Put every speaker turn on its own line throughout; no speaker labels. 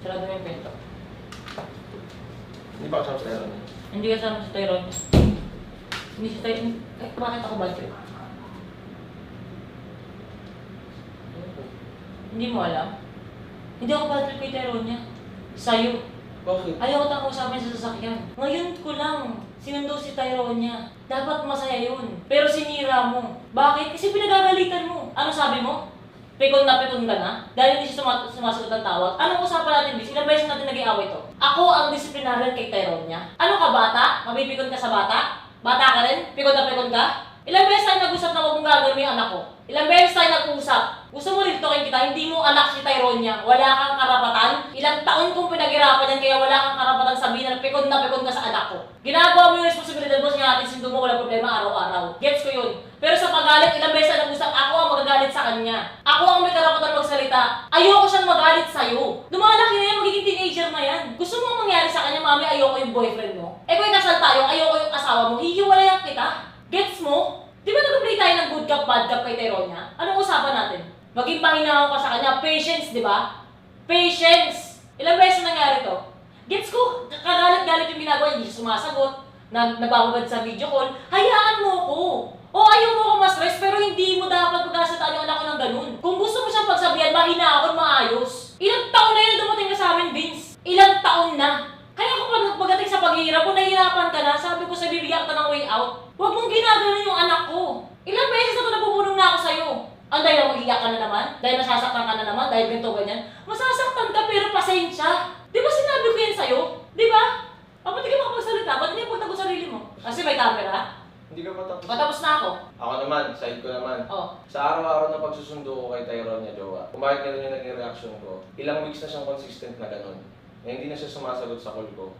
Sarado mo yung pinto.
Hindi ba kasama sa Tyrone?
Hindi kasama sa Tyrone. Hindi si Tyrone. Eh, bakit ako bad trip? Hindi mo alam? Hindi ako bad trip kay Tyrone niya. Sa'yo.
Bakit?
Ayaw ko tayong usapin sa sasakyan. Ngayon ko lang. Sinundo si Tyrone niya. Dapat masaya yun. Pero sinira mo. Bakit? Kasi pinagagalitan mo. Ano sabi mo? Pikon ka na? Dahil hindi siya sumasagot ng tawag. Anong usapan natin, bis? Ilang beses natin naging away to? Ako ang disciplinarian kay Tyrone niya. Ano ka, bata? Mabipikon ka sa bata? Bata ka rin? Pikon ka? Ilang beses tayo nag-usap na huwag mong gagawin mo yung anak ko? Ilang beses tayo nag-usap? Gusto mo rin tokin kita, hindi mo anak si Tyrone niya. Wala kang karapatan. Ilang taon kong pinaghirapan yan, kaya wala kang karapatan sabihin na pikon ka sa anak ko. Ginagawa mo yung responsibilidad mo sa atin, sindo mo, wala problema araw-araw. Gets ko yun. Pero sa pagalit, ilang beses na nag-usap, ako ang magagalit sa kanya. Ako ang may karapatan magsalita. Ayoko siyang magalit sa'yo. Lumalaki na yan, magiging teenager na yan. Gusto mo ang mangyari sa kanya, mami, ayoko yung boyfriend mo. Eh kung ikasal tayo, ayoko yung asawa mo, hihiwalayan kita. Gets mo? Di ba nag-play tayo ng good cup, bad cup kay Tyrone niya? Anong usapan natin? Maging panginaw ka sa kanya. Patience, di ba? Patience! Ilang beses na nangyari to? Gets ko, kagalit-galit yung ginagawa, hindi siya sumasagot, nabababad sa video call. Hayaan mo ko! O ayaw mo ko ma-stress, pero hindi mo dapat pagkasataan yung anak ko ng ganun. Kung gusto mo siyang pagsabihan, mahinahon, maayos. Ilang taon na yun dumating ka sa amin, Vince? Ilang taon na? Kaya kung pagdating sa paghihirap, kung nahihirapan ka na, sabi ko sa bibigyan ka ng way out. Huwag mong ginaganon yung anak ko. Ilang beses na ito nabubulong na ako sa'yo. Ang dahil mag-iyak ka na naman? Dahil nasasaktan ka na naman? Dahil ganito ganyan? Masasaktan ka pero pasensya. Di ba sinabi ko yan sa'yo? Di ba? Ba't di ka makapagsalita? Ba't hindi pagtago sarili mo? Kasi may camera?
Hindi ka patapos.
Patapos na ako.
Ako naman, side ko naman.
Oh.
Sa araw-araw na pagsusundo ko kay Tyrone niya, jowa, kung bakit ganun yung naging reaction ko, ilang weeks na siyang consistent na ganun. Na hindi na siya sumasagot sa call ko.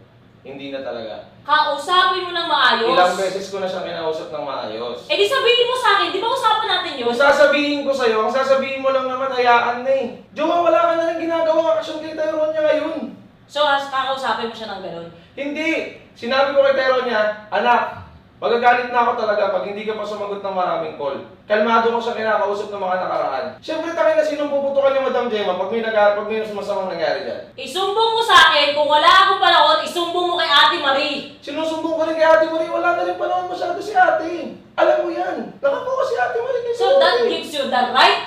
Hindi na talaga.
Kausapin mo ng maayos.
Ilang beses ko na siyang kinausap ng maayos.
Eh di sabihin mo sa akin, di ba usapan natin yun?
Kung sasabihin ko sa'yo, ang sasabihin mo lang naman, hayaan na eh. Jowa, wala ka na lang ginagawa kasyon kay Tyrone niya ngayon.
So, kakausapin mo siya ng ganun?
Hindi! Sinabi ko kay Tyrone niya, anak, magagalit na ako talaga pag hindi ka pa sumagot ng maraming call. Kalmado ko siya kinakausap ng mga nakaraan. Siyempre, takin na sinong puputukan ni Madam Gemma pag may masamang nangyari dyan.
Isumbong mo sa akin, kung wala akong panahon, isumbong mo kay Ate Marie.
Sinusumbong ko rin kay Ate Marie, wala na rin panahon masyado si Ate. Alam mo yan, nakakuha si Ate Marie.
So that gives you the right